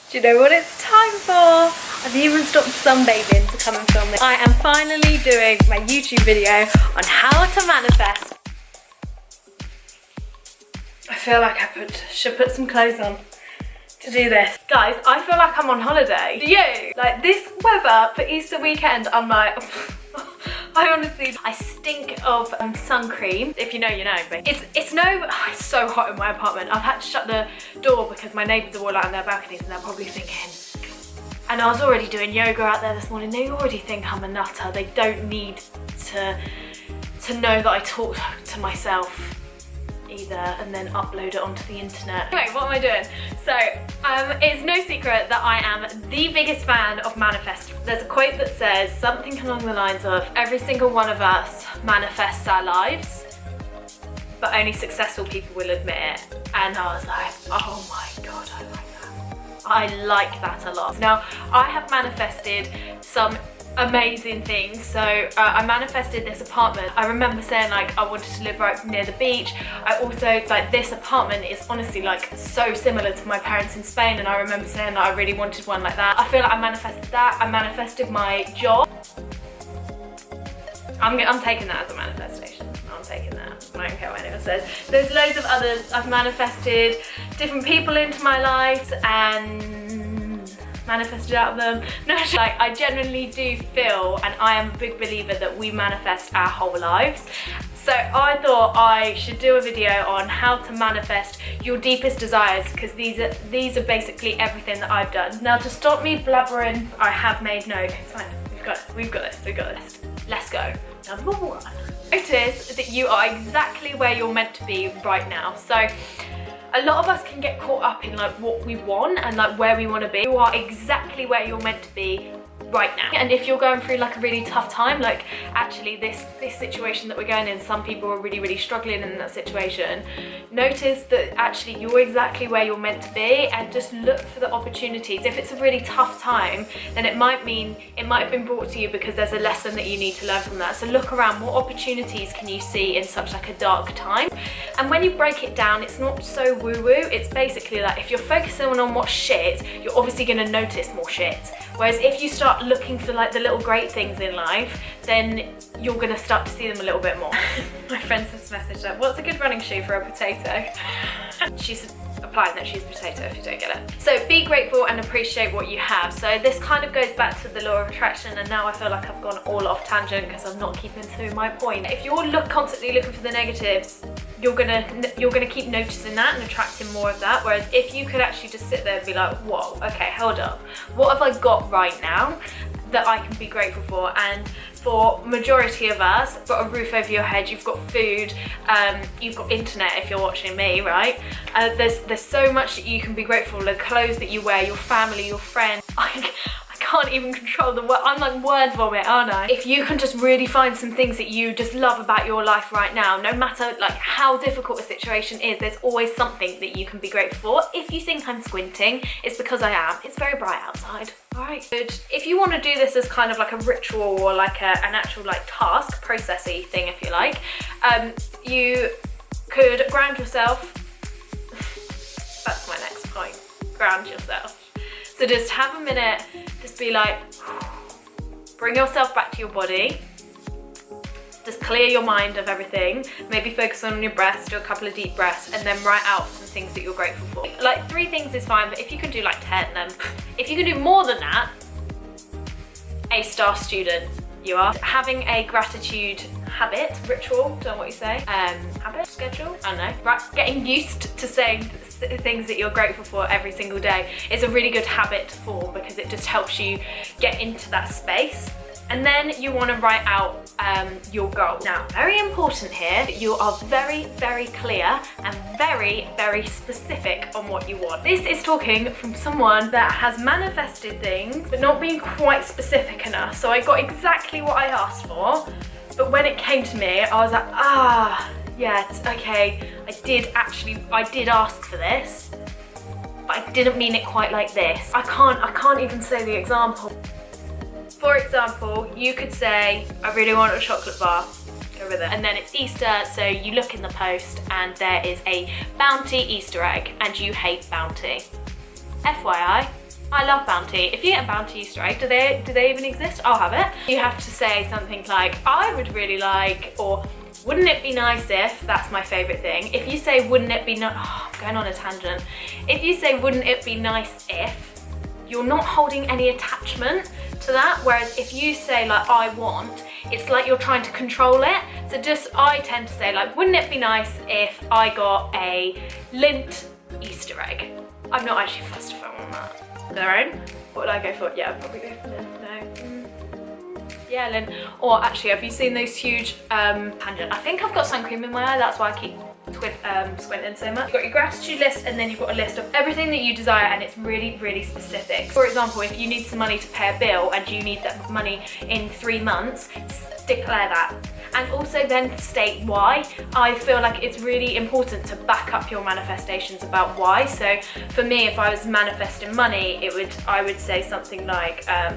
Do you know what it's time for? I've even stopped sunbathing to come and film it. I am finally doing my YouTube video on how to manifest. I feel like I should put some clothes on to do this. Guys, I feel like I'm on holiday. Do you? Like this weather for Easter weekend, I'm like, I stink of sun cream. If you know, you know. But it's so hot in my apartment. I've had to shut the door because my neighbours are all out on their balconies and they're probably thinking, and I was already doing yoga out there this morning, they already think I'm a nutter. They don't need to know that I talk to myself either and then upload it onto the internet. Anyway, what am I doing? So, it's no secret that I am the biggest fan of manifest. There's a quote that says something along the lines of, every single one of us manifests our lives, but only successful people will admit it. And I was like, oh my God, I like that. I like that a lot. Now, I have manifested some amazing things. So I manifested this apartment. I remember saying like I wanted to live right near the beach. I also, like, this apartment is honestly like so similar to my parents in Spain, and I remember saying that I really wanted one like that. I feel like I manifested that. I manifested my job. I'm taking that as a manifestation. I'm taking that. I don't care what anyone says. There's loads of others. I've manifested different people into my life and manifested out of them. No, like, I genuinely do feel, and I am a big believer, that we manifest our whole lives. So I thought I should do a video on how to manifest your deepest desires, because these are basically everything that I've done. Now, to stop me blabbering, I have made note. It's fine. We've got this. Let's go. Number one. Notice that you are exactly where you're meant to be right now. So a lot of us can get caught up in like what we want and like where we want to be. You are exactly where you're meant to be right now. And if you're going through like a really tough time, like actually this situation that we're going in, some people are really struggling in that situation, notice that actually you're exactly where you're meant to be, and just look for the opportunities. If it's a really tough time, then it might have been brought to you because there's a lesson that you need to learn from that. So look around, what opportunities can you see in such like a dark time? And when you break it down, it's not so woo-woo. It's basically like, if you're focusing on what's shit, you're obviously going to notice more shit. Whereas if you start looking for like the little great things in life, then you're going to start to see them a little bit more. My friend just messaged her, what's a good running shoe for a potato? She's applying that she's a potato if you don't get it. So be grateful and appreciate what you have. So this kind of goes back to the law of attraction, and now I feel like I've gone all off tangent because I'm not keeping to my point. If you're constantly looking for the negatives, you're gonna keep noticing that and attracting more of that. Whereas if you could actually just sit there and be like, whoa, okay, hold up, what have I got right now that I can be grateful for? And for majority of us, you've got a roof over your head, you've got food, you've got internet if you're watching me, right? There's so much that you can be grateful for. The clothes that you wear, your family, your friends. I can't even control the word. I'm like word vomit, aren't I? If you can just really find some things that you just love about your life right now, no matter like how difficult a situation is, there's always something that you can be grateful for. If you think I'm squinting, it's because I am. It's very bright outside. All right. Good. If you want to do this as kind of like a ritual or like an actual like task, processy thing, if you like, you could ground yourself. That's my next point. Ground yourself. So just have a minute, just be like, bring yourself back to your body. Just clear your mind of everything. Maybe focus on your breaths, do a couple of deep breaths, and then write out some things that you're grateful for. Like 3 things is fine, but if you can do like 10, then if you can do more than that, A-star student you are. Having a gratitude habit, ritual, don't know what you say, habit, schedule, I don't know. Right, getting used to saying things that you're grateful for every single day is a really good habit to form, because it just helps you get into that space. And then you want to write out your goal. Now, very important here, you are very clear and very specific on what you want. This is talking from someone that has manifested things but not being quite specific enough. So I got exactly what I asked for, but when it came to me, I was like, yeah, it's okay, I did ask for this, but I didn't mean it quite like this. I can't even say the example. For example, you could say, I really want a chocolate bar. Go with it. And then it's Easter, so you look in the post and there is a Bounty Easter egg, and you hate Bounty. FYI, I love Bounty. If you get a Bounty Easter egg, do they even exist? I'll have it. You have to say something like, I would really like, or wouldn't it be nice if, that's my favourite thing. If you say, wouldn't it be nice, oh, I'm going on a tangent. If you say, wouldn't it be nice if, you're not holding any attachment to that. Whereas if you say like, I want, it's like you're trying to control it. So just, I tend to say like, wouldn't it be nice if I got a lint Easter egg? I'm not actually fussed if I want that. Their own. What would I go for? Yeah, I'd probably go for lint. No. Yeah, lint. Or actually, have you seen those huge tangent? I think I've got sun cream in my eye, that's why I keep squinting so much. You've got your gratitude list, and then you've got a list of everything that you desire, and it's really, really specific. For example, if you need some money to pay a bill and you need that money in 3 months, declare that. And also then state why. I feel like it's really important to back up your manifestations about why. So for me, if I was manifesting money, I would say something like, I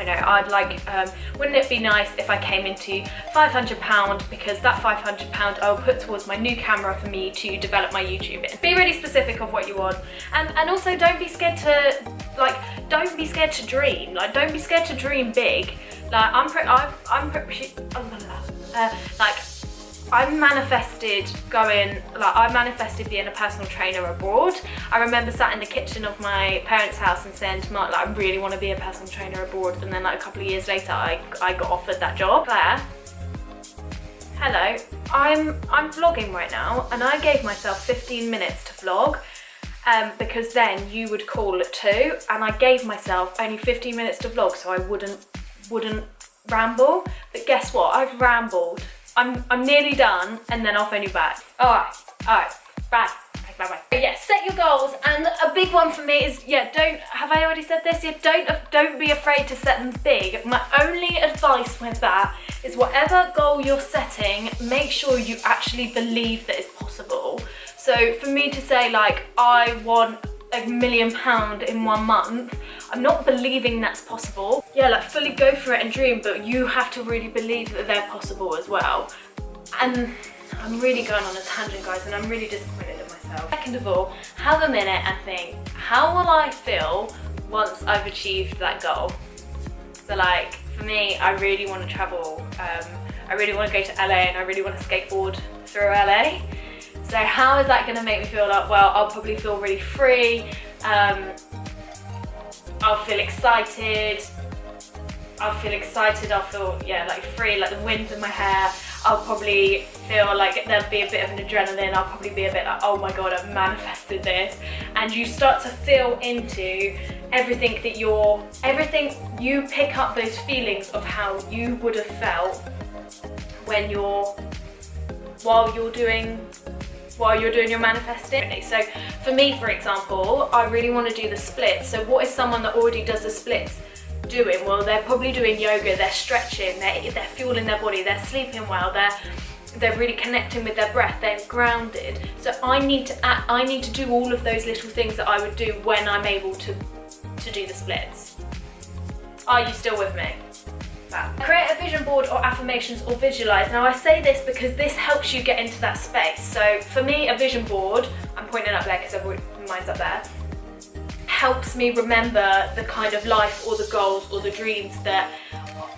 know, I'd like, wouldn't it be nice if I came into £500, because that £500 I'll put towards my new camera for me to develop my YouTube in. Be really specific of what you want. And also don't be scared to, like, don't be scared to dream. Like, don't be scared to dream big. Like, I manifested being a personal trainer abroad. I remember sat in the kitchen of my parents' house and saying to Mark, like, I really want to be a personal trainer abroad. And then like a couple of years later, I got offered that job. Claire, hello, I'm vlogging right now, and I gave myself 15 minutes to vlog. Because then you would call at 2, and I gave myself only 15 minutes to vlog, so I wouldn't ramble. But guess what? I've rambled. I'm nearly done, and then I'll phone you back. All right, bye. But yeah, set your goals, and a big one for me is, have I already said this? Yeah, don't be afraid to set them big. My only advice with that is whatever goal you're setting, make sure you actually believe that it's possible. So for me to say like, I want £1 million in 1 month, I'm not believing that's possible. Yeah, like fully go for it and dream, but you have to really believe that they're possible as well. And I'm really going on a tangent, guys, and I'm really disappointed in myself. Second of all, have a minute and think, how will I feel once I've achieved that goal? So like, for me, I really want to travel. I really want to go to LA, and I really want to skateboard through LA. So how is that going to make me feel? Like, well, I'll probably feel really free. I'll feel excited. I'll feel, yeah, like free, like the wind in my hair. I'll probably feel like there'll be a bit of an adrenaline. I'll probably be a bit like, oh my God, I've manifested this. And you start to feel into everything you pick up those feelings of how you would have felt while you're doing your manifesting. So for me, for example, I really want to do the splits. So what is someone that already does the splits doing? Well, they're probably doing yoga, they're stretching, they're fueling their body, they're sleeping well, they're really connecting with their breath, they're grounded. So I need to do all of those little things that I would do when I'm able to do the splits. Are you still with me? Create a vision board or affirmations or visualize. Now I say this because this helps you get into that space. So for me, a vision board, I'm pointing up there because mine's up there, helps me remember the kind of life or the goals or the dreams that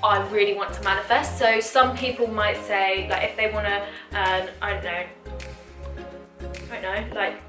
I really want to manifest. So some people might say, like, if they want to earn, I don't know, like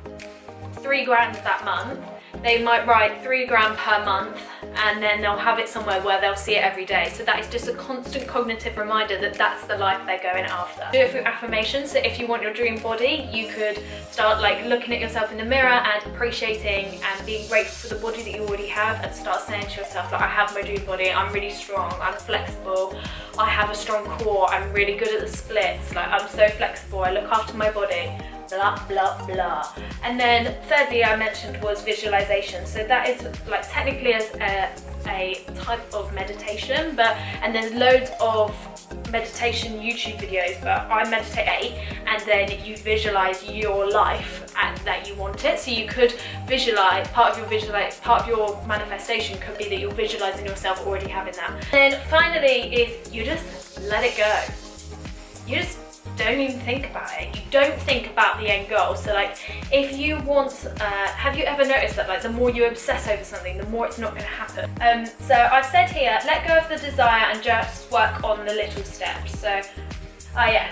£3 grand that month, they might write £3 grand per month, and then they'll have it somewhere where they'll see it every day. So that is just a constant cognitive reminder that that's the life they're going after. Do it through affirmations. So if you want your dream body, you could start like looking at yourself in the mirror and appreciating and being grateful for the body that you already have, and start saying to yourself, like, I have my dream body, I'm really strong, I'm flexible, I have a strong core, I'm really good at the splits, like I'm so flexible, I look after my body. Blah blah blah. And then thirdly, I mentioned was visualization. So that is like technically as a type of meditation, and there's loads of meditation YouTube videos, but I meditate 8, and then you visualize your life and that you want it. So you could visualize part of your manifestation could be that you're visualizing yourself already having that. And then finally is you just let it go. You just don't even think about it. You don't think about the end goal. So like, if you want, have you ever noticed that like the more you obsess over something, the more it's not going to happen? So I've said here, let go of the desire and just work on the little steps. So,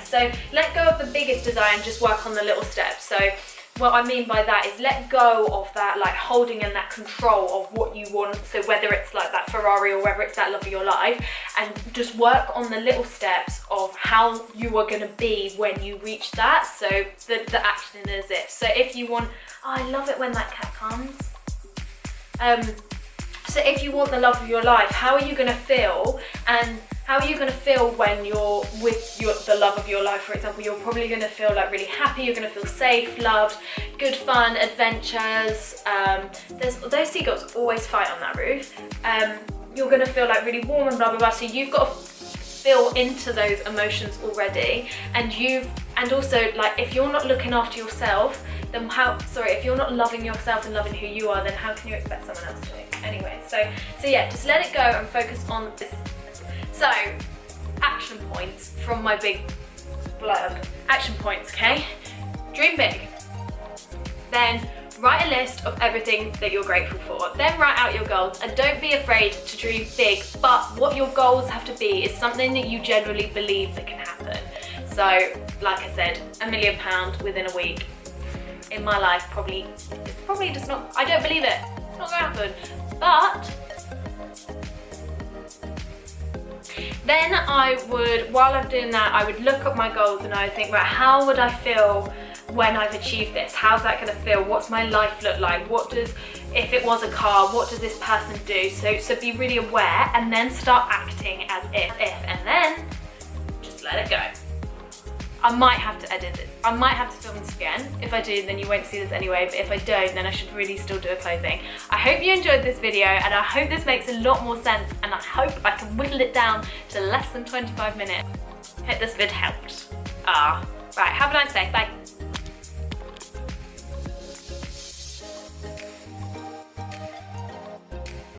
so let go of the biggest desire and just work on the little steps. So what I mean by that is let go of that like holding and that control of what you want. So whether it's like that Ferrari or whether it's that love of your life, and just work on the little steps of how you are going to be when you reach that. So the action is it. So if you want, I love it when that cat comes. So if you want the love of your life, how are you going to feel? And how are you going to feel when you're with the love of your life? For example, you're probably going to feel like really happy, you're going to feel safe, loved, good fun, adventures. Those seagulls always fight on that roof. You're going to feel like really warm and blah, blah, blah. So you've got to feel into those emotions already. And also like, if you're not looking after yourself, then if you're not loving yourself and loving who you are, then how can you expect someone else to? Anyway, so yeah, just let it go and focus on this. So, action points from my big blurb. Action points, okay? Dream big. Then write a list of everything that you're grateful for. Then write out your goals, and don't be afraid to dream big, but what your goals have to be is something that you generally believe that can happen. So, like I said, £1 million within a week. In my life, it's probably just not, I don't believe it. It's not gonna happen. But then while I'm doing that, I would look at my goals and I would think, right, how would I feel when I've achieved this? How's that gonna feel? What's my life look like? If it was a car, what does this person do? So be really aware and then start acting as if, and then just let it go. I might have to edit it. I might have to film this again. If I do, then you won't see this anyway, but if I don't, then I should really still do a closing. I hope you enjoyed this video, and I hope this makes a lot more sense, and I hope I can whittle it down to less than 25 minutes. Hope this vid helped. Right, have a nice day, bye.